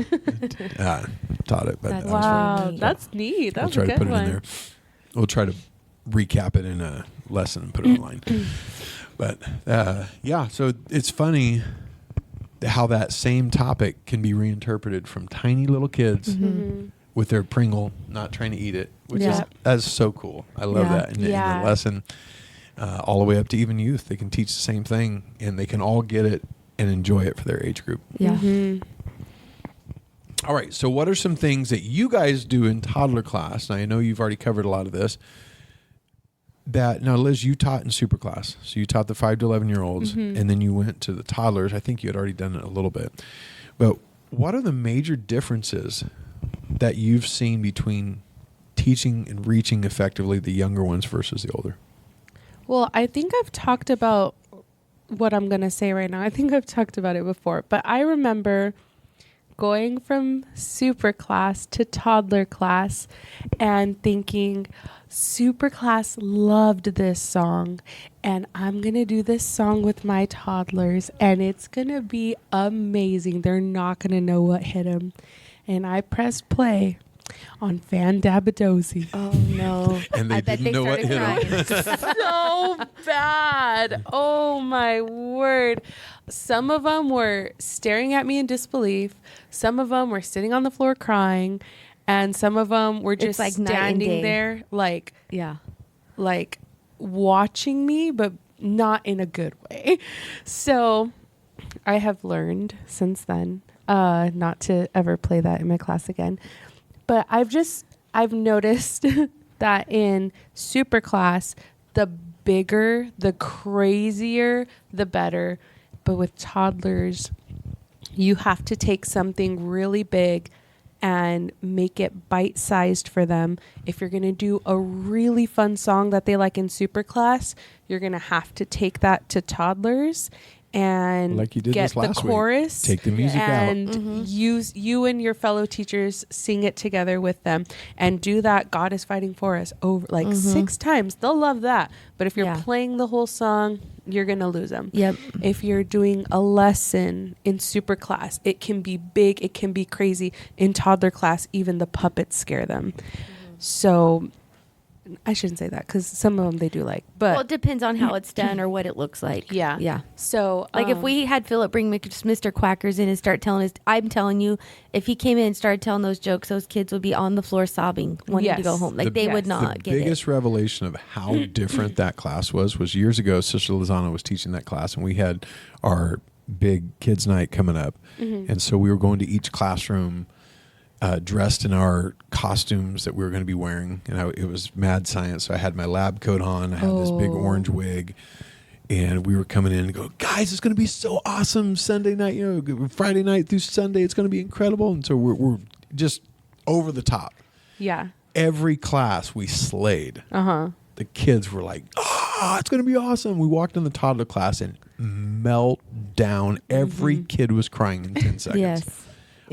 taught it. But wow, that's neat. That's we'll try a good to put one. it in there. We'll try to recap it in a lesson and put it online. But yeah, so it's funny how that same topic can be reinterpreted from tiny little kids with their Pringle, not trying to eat it, which is that's so cool. I love that in the lesson. All the way up to even youth, they can teach the same thing, and they can all get it and enjoy it for their age group. Yeah. All right. So, what are some things that you guys do in toddler class? Now, I know you've already covered a lot of this. Now, Liz, you taught in super class, so you taught the 5 to 11-year-olds, and then you went to the toddlers. I think you had already done it a little bit, but what are the major differences that you've seen between teaching and reaching effectively the younger ones versus the older? Well, I think I've talked about what I'm going to say right now. I think I've talked about it before, but I remember going from super class to toddler class and thinking, super class loved this song, and I'm going to do this song with my toddlers, and it's going to be amazing. They're not going to know what hit them. And I pressed play on Fan Dabadozi. Oh no! And they didn't know what hit them. So bad. Oh my word. Some of them were staring at me in disbelief. Some of them were sitting on the floor crying, and some of them were just like standing there like watching me, but not in a good way. So I have learned since then not to ever play that in my class again. But I've noticed that in super class, the bigger, the crazier, the better. But with toddlers, you have to take something really big and make it bite-sized for them. If you're going to do a really fun song that they like in super class, you're going to have to take that to toddlers and like you did get this last the chorus, week. Take the music and use you and your fellow teachers sing it together with them, and do that God is Fighting for Us over 6 times. They'll love that. But if you're playing the whole song, you're gonna lose them. Yep. If you're doing a lesson in super class, it can be big, it can be crazy. In toddler class, even the puppets scare them. So I shouldn't say that because some of them they do like, but well, it depends on how it's done or what it looks like. Yeah. So like if we had Philip bring Mr. Quackers in and start telling us, I'm telling you, if he came in and started telling those jokes, those kids would be on the floor sobbing, wanting to go home. Like they would not get it. The biggest revelation of how different that class was years ago. Sister Lozano was teaching that class, and we had our big kids night coming up, and so we were going to each classroom dressed in our costumes that we were going to be wearing, and it was mad science. So I had my lab coat on, I had this big orange wig, and we were coming in and go, guys, it's going to be so awesome Sunday night, Friday night through Sunday, it's going to be incredible. And so we're just over the top. Yeah. Every class we slayed. The kids were like, it's going to be awesome. We walked in the toddler class and melt down. Every kid was crying in 10 seconds. Yes.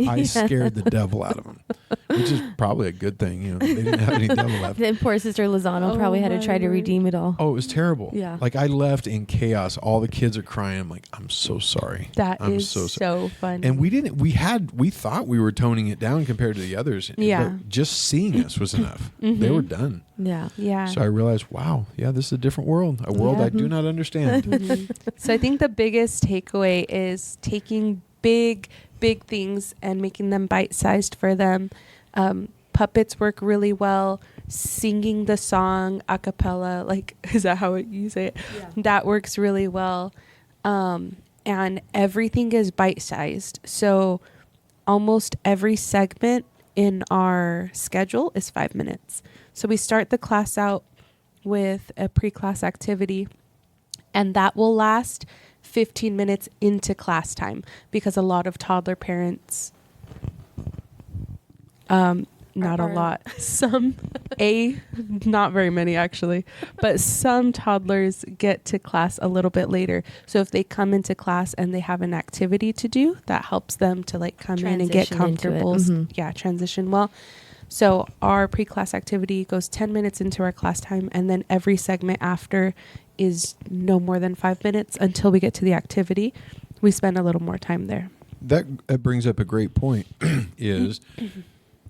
I scared the devil out of them, which is probably a good thing. They didn't have any devil left. Then poor Sister Lozano probably had to try to redeem it all. Oh, it was terrible. Yeah. Like I left in chaos. All the kids are crying. I'm like, I'm so sorry. I'm so funny. And we thought we were toning it down compared to the others. Yeah. But just seeing us was enough. They were done. Yeah. Yeah. So I realized, wow, this is a different world. A world I do not understand. So I think the biggest takeaway is taking big things and making them bite-sized for them. Puppets work really well. Singing the song a cappella, is that how you say it? Yeah. That works really well. And everything is bite-sized. So almost every segment in our schedule is 5 minutes. So we start the class out with a pre-class activity, and that will last 15 minutes into class time, because a lot of toddler parents, not a lot, not very many actually, but some toddlers get to class a little bit later. So if they come into class and they have an activity to do, that helps them to come in and get comfortable. Transition well. So our pre-class activity goes 10 minutes into our class time, and then every segment after is no more than 5 minutes until we get to the activity. We spend a little more time there. That brings up a great point is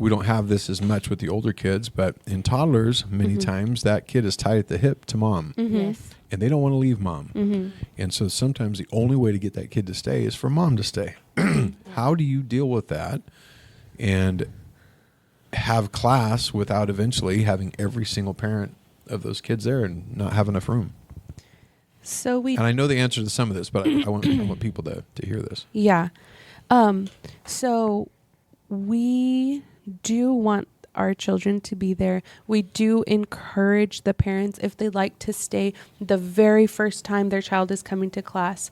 we don't have this as much with the older kids, but in toddlers, many times that kid is tied at the hip to mom. Yes. And they don't want to leave mom. And so sometimes the only way to get that kid to stay is for mom to stay. How do you deal with that and have class without eventually having every single parent of those kids there and not have enough room? And I know the answer to some of this, but I want people to hear this. Yeah. So we do want our children to be there. We do encourage the parents, if they like to stay the very first time their child is coming to class,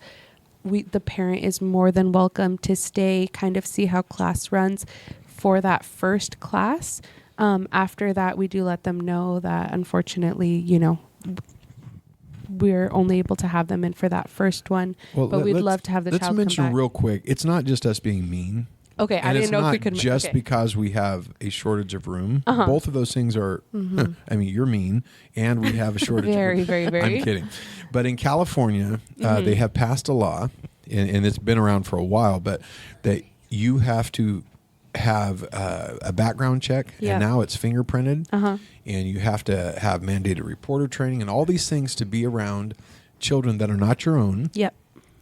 the parent is more than welcome to stay, kind of see how class runs for that first class. After that, we do let them know that unfortunately, we're only able to have them in for that first one, but we'd love to have the child come back. Let's mention real quick, it's not just us being mean. Okay, I didn't know if we could. It's not just because we have a shortage of room. Both of those things are, I mean, you're mean, and we have a shortage of room. Very. I'm kidding. But in California, they have passed a law, and it's been around for a while, but that you have to have a background check, and now it's fingerprinted, and you have to have mandated reporter training and all these things to be around children that are not your own. Yep.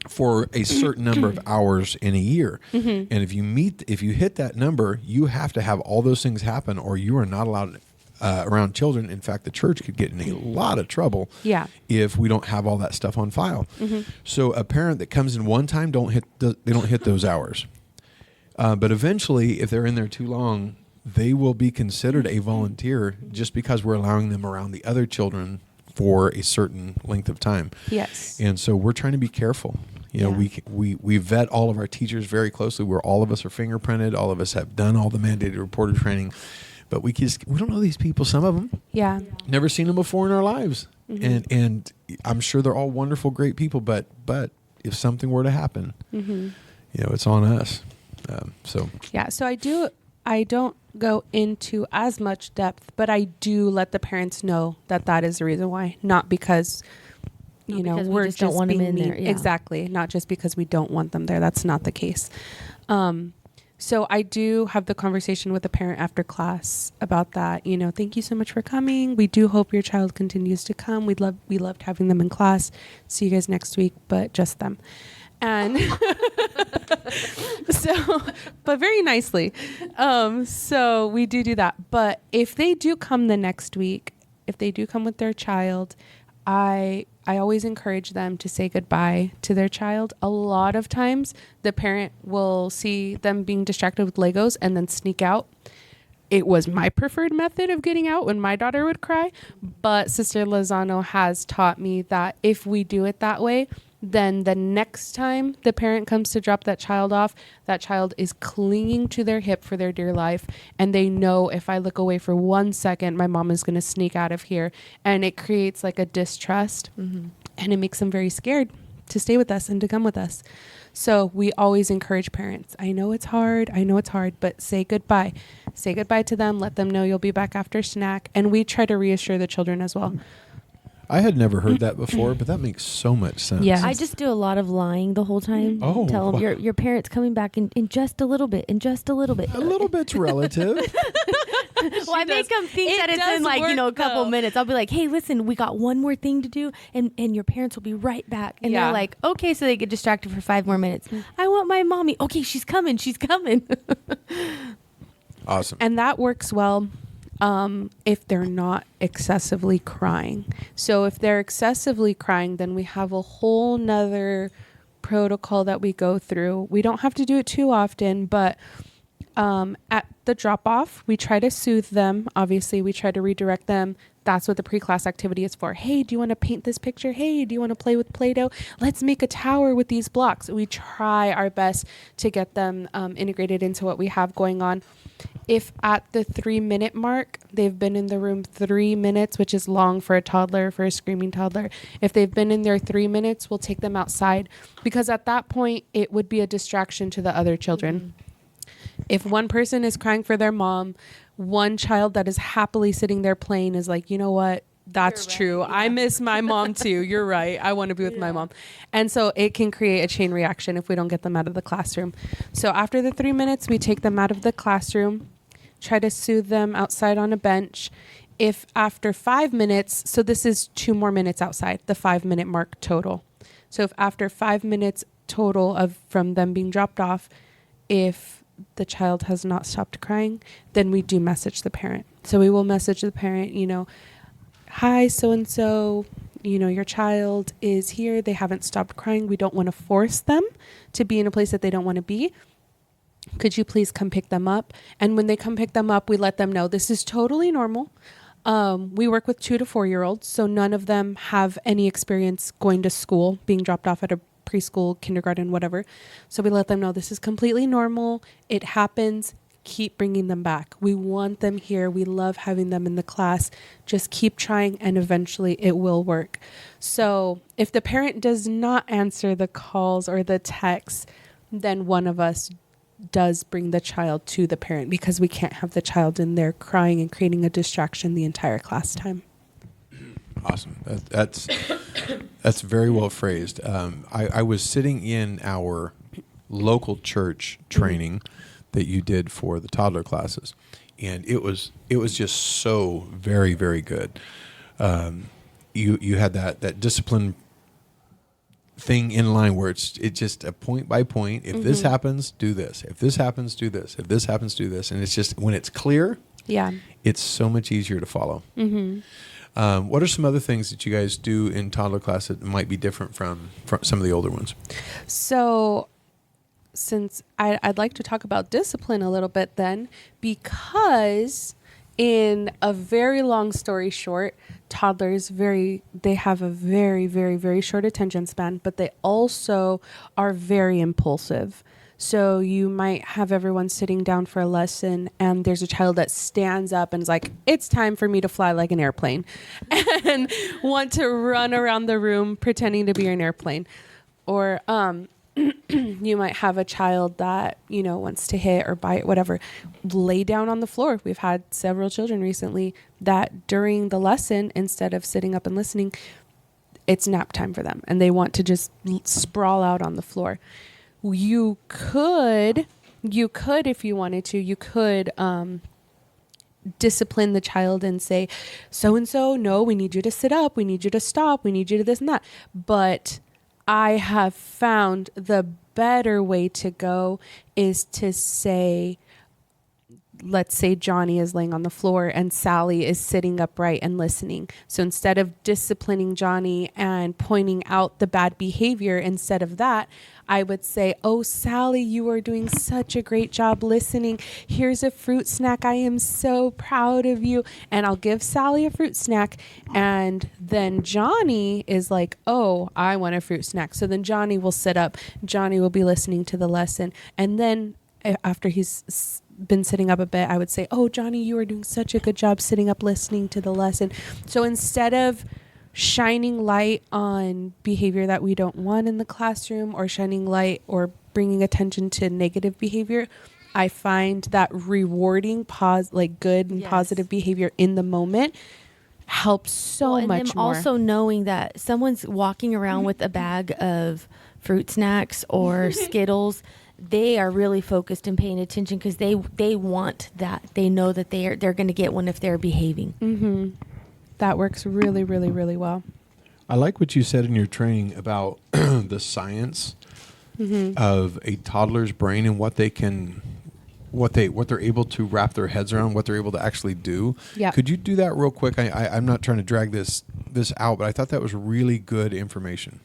For a certain number of hours in a year. And if you hit that number, you have to have all those things happen, or you are not allowed around children. In fact, the church could get in a lot of trouble if we don't have all that stuff on file. So a parent that comes in one time, they don't hit those hours. But eventually, if they're in there too long, they will be considered a volunteer just because we're allowing them around the other children for a certain length of time. Yes. And so we're trying to be careful. We vet all of our teachers very closely, where all of us are fingerprinted. All of us have done all the mandated reporter training, but we don't know these people, some of them. Yeah. Never seen them before in our lives. And I'm sure they're all wonderful, great people, but if something were to happen, it's on us. So I don't go into as much depth, but I do let the parents know that is the reason why, not because we're just don't want them in there. Yeah. Exactly. Not just because we don't want them there. That's not the case. So I do have the conversation with the parent after class about that. Thank you so much for coming. We do hope your child continues to come. We loved having them in class. See you guys next week, but just them. And but very nicely. So we do that. But if they do come the next week, if they do come with their child, I always encourage them to say goodbye to their child. A lot of times the parent will see them being distracted with Legos and then sneak out. It was my preferred method of getting out when my daughter would cry. But Sister Lozano has taught me that if we do it that way, then the next time the parent comes to drop that child off, that child is clinging to their hip for their dear life. And they know, if I look away for 1 second, my mom is going to sneak out of here. And it creates like a distrust. And it makes them very scared to stay with us and to come with us. So we always encourage parents. I know it's hard, but say goodbye. Say goodbye to them. Let them know you'll be back after snack. And we try to reassure the children as well. I had never heard that before, but that makes so much sense. Yeah, I just do a lot of lying the whole time. Oh, tell them your parent's coming back in just a little bit, A little bit's relative. Well, I make them think that it's in a couple minutes. I'll be like, hey, listen, we got one more thing to do, and your parents will be right back. And they're like, okay, so they get distracted for 5 more minutes. I want my mommy. Okay, she's coming. Awesome. And that works well. If they're not excessively crying. So if they're excessively crying, then we have a whole nother protocol that we go through. We don't have to do it too often, but at the drop off, we try to soothe them. Obviously, we try to redirect them. That's what the pre-class activity is for. Hey, do you want to paint this picture? Hey, do you want to play with Play-Doh? Let's make a tower with these blocks. We try our best to get them integrated into what we have going on. If at the 3-minute mark, they've been in the room 3 minutes, which is long for a toddler, for a screaming toddler. If they've been in there 3 minutes, we'll take them outside, because at that point, it would be a distraction to the other children. If one person is crying for their mom, one child that is happily sitting there playing is like, you know what? That's true. Yeah. I miss my mom too. You're right. I want to be with my mom. And so it can create a chain reaction if we don't get them out of the classroom. So after the 3 minutes, we take them out of the classroom. try to soothe them outside on a bench. If after 5 minutes, so this is 2 more minutes outside, the 5-minute mark total. So if after 5 minutes total from them being dropped off, if the child has not stopped crying, then we do message the parent. So we will message the parent, hi, so-and-so, your child is here. They haven't stopped crying. We don't want to force them to be in a place that they don't want to be. Could you please come pick them up? And when they come pick them up, we let them know this is totally normal. We work with 2 to 4-year-olds, so none of them have any experience going to school, being dropped off at a preschool, kindergarten, whatever. So we let them know this is completely normal. It happens. Keep bringing them back. We want them here. We love having them in the class. Just keep trying, and eventually it will work. So if the parent does not answer the calls or the texts, then one of us does bring the child to the parent, because we can't have the child in there crying and creating a distraction the entire class time. Awesome. That's very well phrased. I was sitting in our local church training that you did for the toddler classes, and it was just so very, very good. You had that discipline thing in line where it's just a point by point. If this happens, do this. If this happens, do this. If this happens, do this. And it's just, when it's clear, it's so much easier to follow. What are some other things that you guys do in toddler class that might be different from some of the older ones? So since I'd like to talk about discipline a little bit then, because in a very long story short, toddlers they have a very, very, very short attention span, but they also are very impulsive. So you might have everyone sitting down for a lesson, and there's a child that stands up and is like, it's time for me to fly like an airplane, and want to run around the room pretending to be an airplane. Or you might have a child that, wants to hit or bite, whatever, lay down on the floor. We've had several children recently that during the lesson, instead of sitting up and listening, it's nap time for them, and they want to just sprawl out on the floor. You could, if you wanted to, you could discipline the child and say, so-and-so, no, we need you to sit up. We need you to stop. We need you to this and that. But I have found the better way to go is to say, let's say Johnny is laying on the floor and Sally is sitting upright and listening. So instead of disciplining Johnny and pointing out the bad behavior, instead of that, I would say, oh, Sally, you are doing such a great job listening. Here's a fruit snack. I am so proud of you. And I'll give Sally a fruit snack. And then Johnny is like, oh, I want a fruit snack. So then Johnny will sit up. Johnny will be listening to the lesson. And then after he's been sitting up a bit, I would say, oh, Johnny, you are doing such a good job sitting up, listening to the lesson. So instead of shining light on behavior that we don't want in the classroom, or shining light or bringing attention to negative behavior, I find that rewarding good and positive behavior in the moment helps so much more. Also knowing that someone's walking around with a bag of fruit snacks or Skittles, they are really focused and paying attention because they want that. They know that they're going to get one if they're behaving. That works really, really, really well. I like what you said in your training about the science of a toddler's brain and what they're able to wrap their heads around, what they're able to actually do. Yeah. Could you do that real quick? I'm not trying to drag this out, but I thought that was really good information.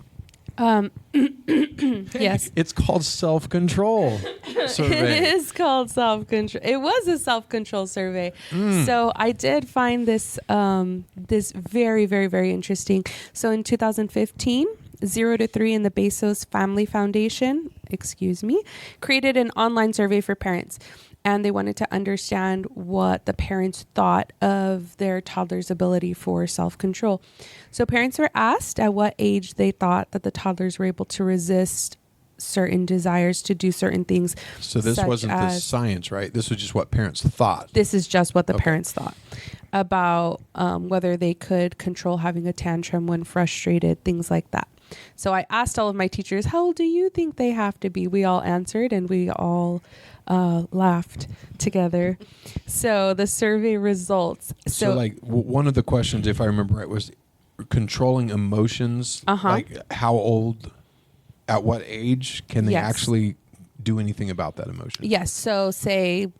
Yes. It's called self-control survey. It is called self-control. It was a self-control survey. So I did find this very, very, very interesting. So in 2015, 0 to 3 and the Bezos Family Foundation, created an online survey for parents. And they wanted to understand what the parents thought of their toddler's ability for self-control. So parents were asked at what age they thought that the toddlers were able to resist certain desires to do certain things. So this wasn't the science, right? This was just what parents thought. This is just what the parents thought about whether they could control having a tantrum when frustrated, things like that. So I asked all of my teachers, how old do you think they have to be? We all answered and we all laughed together. So the survey results. So like one of the questions, if I remember right, was controlling emotions. Like how old, at what age can they actually do anything about that emotion? Yes. So say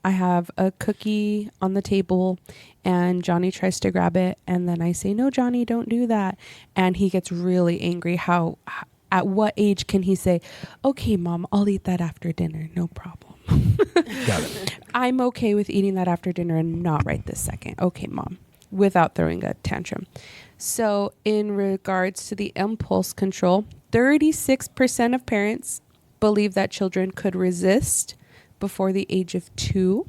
I have a cookie on the table and Johnny tries to grab it. And then I say, no, Johnny, don't do that. And he gets really angry. At what age can he say, okay, Mom, I'll eat that after dinner. No problem. Got it. I'm okay with eating that after dinner and not right this second. Okay, Mom, without throwing a tantrum. So in regards to the impulse control, 36% of parents believe that children could resist before the age of 2,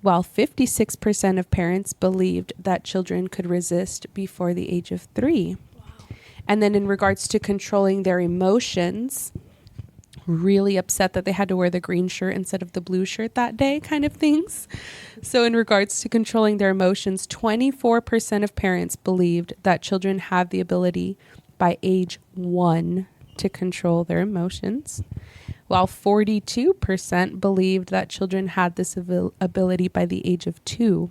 while 56% of parents believed that children could resist before the age of 3. Wow. And then in regards to controlling their emotions, really upset that they had to wear the green shirt instead of the blue shirt that day kind of things. So in regards to controlling their emotions, 24% of parents believed that children have the ability by age 1 to control their emotions, while 42% believed that children had this ability by the age of 2.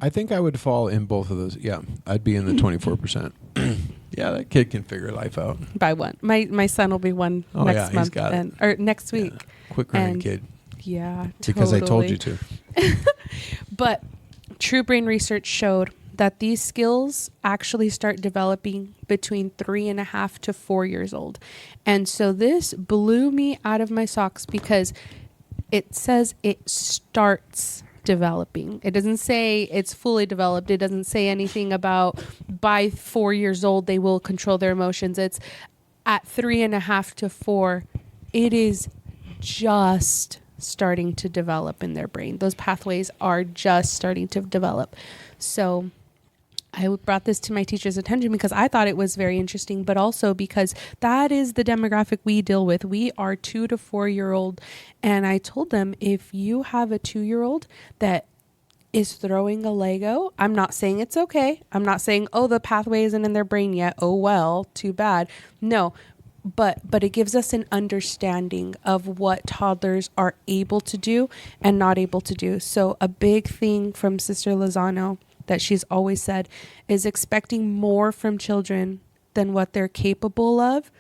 I think I would fall in both of those. Yeah, I'd be in the 24%. Yeah, that kid can figure life out. By 1. My son will be 1 next month. Or next week. Yeah. Quick grinding kid. Yeah, because totally. I told you to. But True Brain research showed that these skills actually start developing between 3.5 to 4 years old. And so this blew me out of my socks because it says it starts developing. It doesn't say it's fully developed. It doesn't say anything about by 4 years old they will control their emotions. It's at 3.5 to 4. It is just starting to develop in their brain. Those pathways are just starting to develop. So I brought this to my teacher's attention because I thought it was very interesting, but also because that is the demographic we deal with. We are 2 to 4 year old. And I told them, if you have a 2-year-old that is throwing a Lego, I'm not saying it's okay. I'm not saying, oh, the pathway isn't in their brain yet. Oh, well, too bad. No, but it gives us an understanding of what toddlers are able to do and not able to do. So a big thing from Sister Lozano that she's always said is expecting more from children than what they're capable of.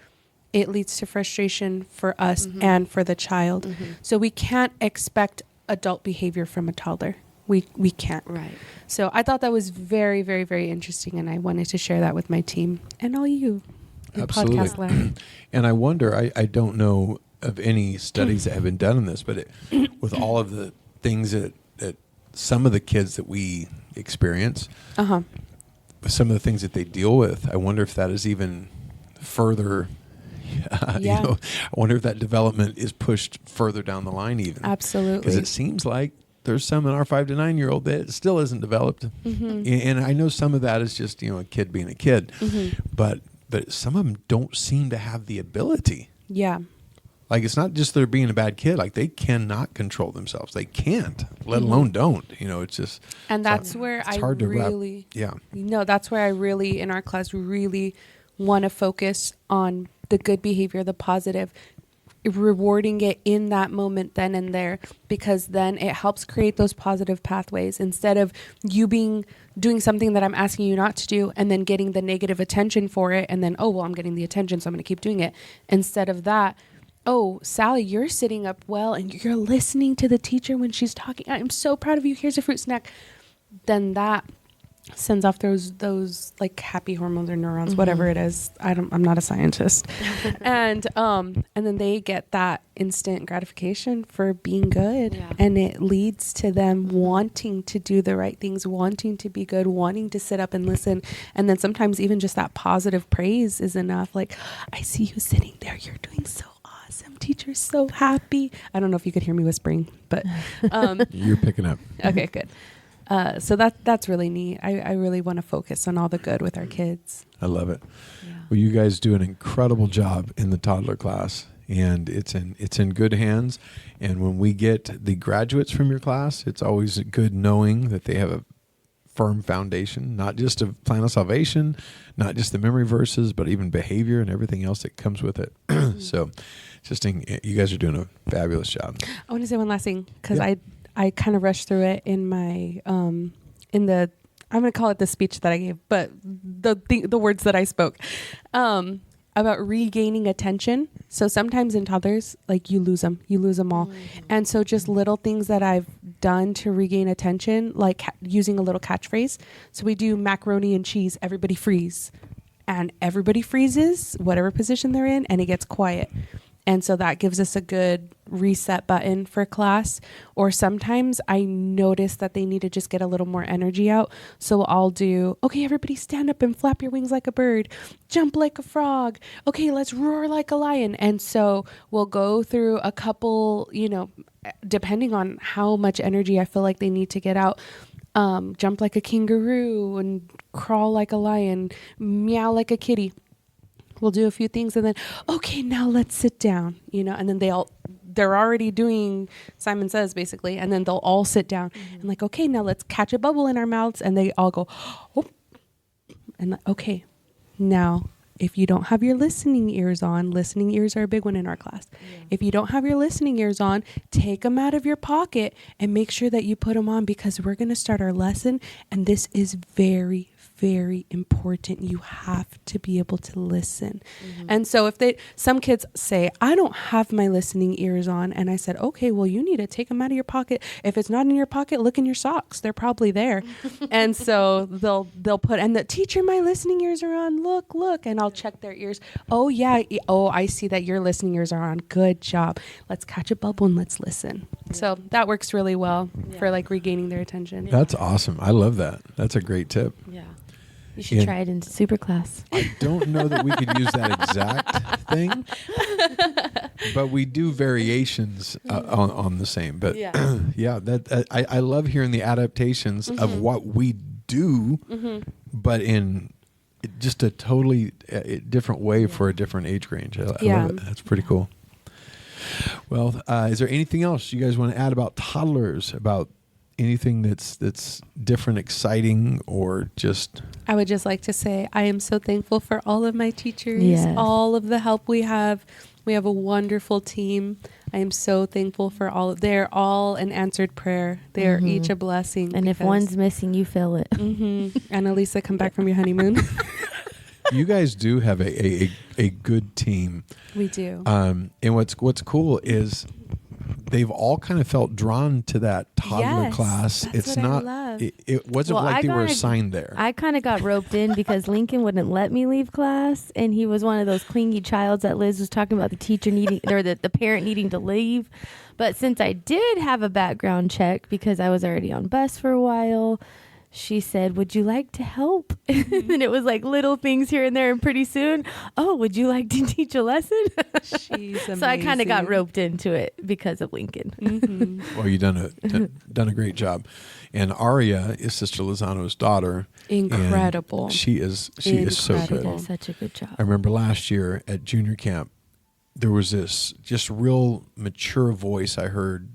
It leads to frustration for us and for the child. So we can't expect adult behavior from a toddler. We can't. Right. So I thought that was very, very, very interesting. And I wanted to share that with my team and all you. Absolutely. Podcast land. And I wonder, I don't know of any studies that have been done on this, but with all of the things that some of the kids that we experience, some of the things that they deal with, I wonder if that is even further, Yeah. I wonder if that development is pushed further down the line even. Absolutely. Because it seems like there's some in our 5 to 9 year old that still isn't developed. And I know some of that is just, a kid being a kid, but some of them don't seem to have the ability. Yeah. Like, it's not just they're being a bad kid. Like, they cannot control themselves. They can't, let alone don't. It's just. And that's where it's hard to really. Yeah. No, that's where I really, in our class, really want to focus on the good behavior, the positive, rewarding it in that moment then and there, because then it helps create those positive pathways instead of you doing something that I'm asking you not to do and then getting the negative attention for it. And then, oh, well, I'm getting the attention, so I'm going to keep doing it. Instead of that, oh, Sally, you're sitting up well and you're listening to the teacher when she's talking. I'm so proud of you. Here's a fruit snack. Then that sends off those like happy hormones or neurons, whatever it is. I'm not a scientist. and then they get that instant gratification for being good. Yeah. And it leads to them wanting to do the right things, wanting to be good, wanting to sit up and listen. And then sometimes even just that positive praise is enough. Like, I see you sitting there. You're doing so awesome. Teacher's so happy. I don't know if you could hear me whispering, but you're picking up. Okay, good. So that's really neat. I really want to focus on all the good with our kids. I love it. Yeah. Well, you guys do an incredible job in the toddler class, and it's in good hands. And when we get the graduates from your class, it's always good knowing that they have a firm foundation, not just a plan of salvation, not just the memory verses, but even behavior and everything else that comes with it. So you guys are doing a fabulous job. I want to say one last thing, because I kind of rushed through it in my, I'm going to call it the speech that I gave, but the words that I spoke, about regaining attention. So sometimes in toddlers, like you lose them all. And so just little things that I've done to regain attention, like using a little catchphrase. So we do macaroni and cheese, everybody freeze, and everybody freezes whatever position they're in, and it gets quiet. And so that gives us a good reset button for class. Or sometimes I notice that they need to just get a little more energy out. So I'll do, okay, everybody stand up and flap your wings like a bird, jump like a frog. Okay, let's roar like a lion. And so we'll go through a couple, depending on how much energy I feel like they need to get out. Jump like a kangaroo and crawl like a lion, meow like a kitty. We'll do a few things and then, okay, now let's sit down, and then they're already doing Simon Says basically. And then they'll all sit down and like, okay, now let's catch a bubble in our mouths. And they all go, oh, and okay, now if you don't have your listening ears on, listening ears are a big one in our class. Yeah. If you don't have your listening ears on, take them out of your pocket and make sure that you put them on, because we're going to start our lesson. And this is very, very important. You have to be able to listen. And so some kids say, I don't have my listening ears on. And I said, okay, well, you need to take them out of your pocket. If it's not in your pocket, look in your socks. They're probably there. And so they'll put, and the teacher, my listening ears are on. Look. And I'll check their ears. Oh yeah. Oh, I see that your listening ears are on. Good job. Let's catch a bubble and let's listen. Yeah. So that works really well for like regaining their attention. That's awesome. I love that. That's a great tip. Yeah. You should try it in super class. I don't know that we could use that exact thing, but we do variations on the same. But I love hearing the adaptations of what we do, but in just a totally different way for a different age range. I love it. That's pretty cool. Well, is there anything else you guys want to add about toddlers, about anything that's different, exciting, or just... I would just like to say I am so thankful for all of my teachers, all of the help we have. We have a wonderful team. I am so thankful for they're all an answered prayer. They are each a blessing. And if one's missing, you feel it. And Elisa, come back from your honeymoon. You guys do have a good team. We do. And what's cool is they've all kind of felt drawn to that toddler class. It's not, it wasn't like they were assigned there. I kind of got roped in because Lincoln wouldn't let me leave class. And he was one of those clingy childs that Liz was talking about, the teacher needing, or the parent needing to leave. But since I did have a background check, because I was already on bus for a while, she said, would you like to help? And it was like little things here and there. And pretty soon, would you like to teach a lesson? She's amazing. So I kind of got roped into it because of Lincoln. Well, you've done a great job. And Aria is Sister Lozano's daughter. Incredible. She is so good. She does such a good job. I remember last year at junior camp, there was this just real mature voice I heard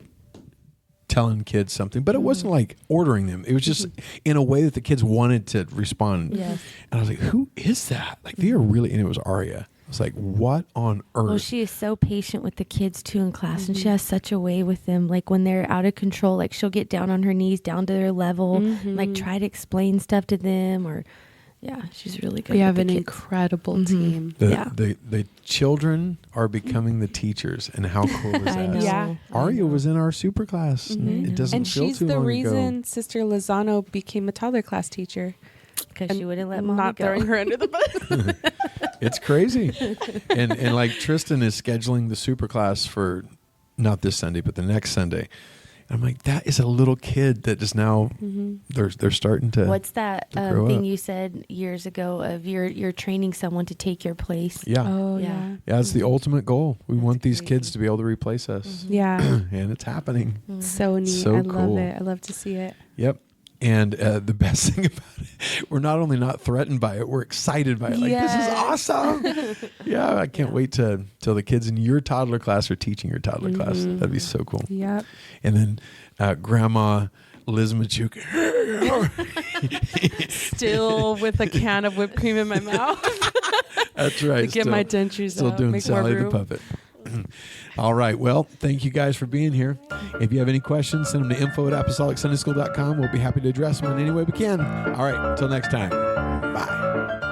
telling kids something, but it wasn't like ordering them. It was just in a way that the kids wanted to respond. Yes. And I was like, who is that? Like, they are really, and it was Aria. I was like, what on earth? Well, she is so patient with the kids too in class, and she has such a way with them. Like when they're out of control, like she'll get down on her knees, down to their level, like try to explain stuff to them, or she's really good. We have an incredible team. The children are becoming the teachers, and how cool is that? Yeah. Aria was in our super class. And it doesn't feel too long ago. And she's the reason Sister Lozano became a toddler class teacher. Because she wouldn't let Mommy not go. throwing her under the bus. It's crazy. And like Tristan is scheduling the super class for not this Sunday, but the next Sunday. I'm like, that is a little kid that is now they're starting to. What's that thing you said years ago of you're training someone to take your place? Yeah. Oh yeah. Yeah, it's the ultimate goal. We want these kids to be able to replace us. Yeah. And it's happening. So neat. So I cool. love it. I love to see it. Yep. And the best thing about it, we're not only not threatened by it, we're excited by it. Like, this is awesome. Yeah, I can't wait till the kids in your toddler class are teaching your toddler class. That'd be so cool. Yep. And then Grandma Liz Machuca. Still with a can of whipped cream in my mouth. That's right. To get my dentures still out. Doing Sally the Puppet. All right. Well, thank you guys for being here. If you have any questions, send them to info@apostolicsundaySchool.com. We'll be happy to address them in any way we can. All right. Until next time. Bye.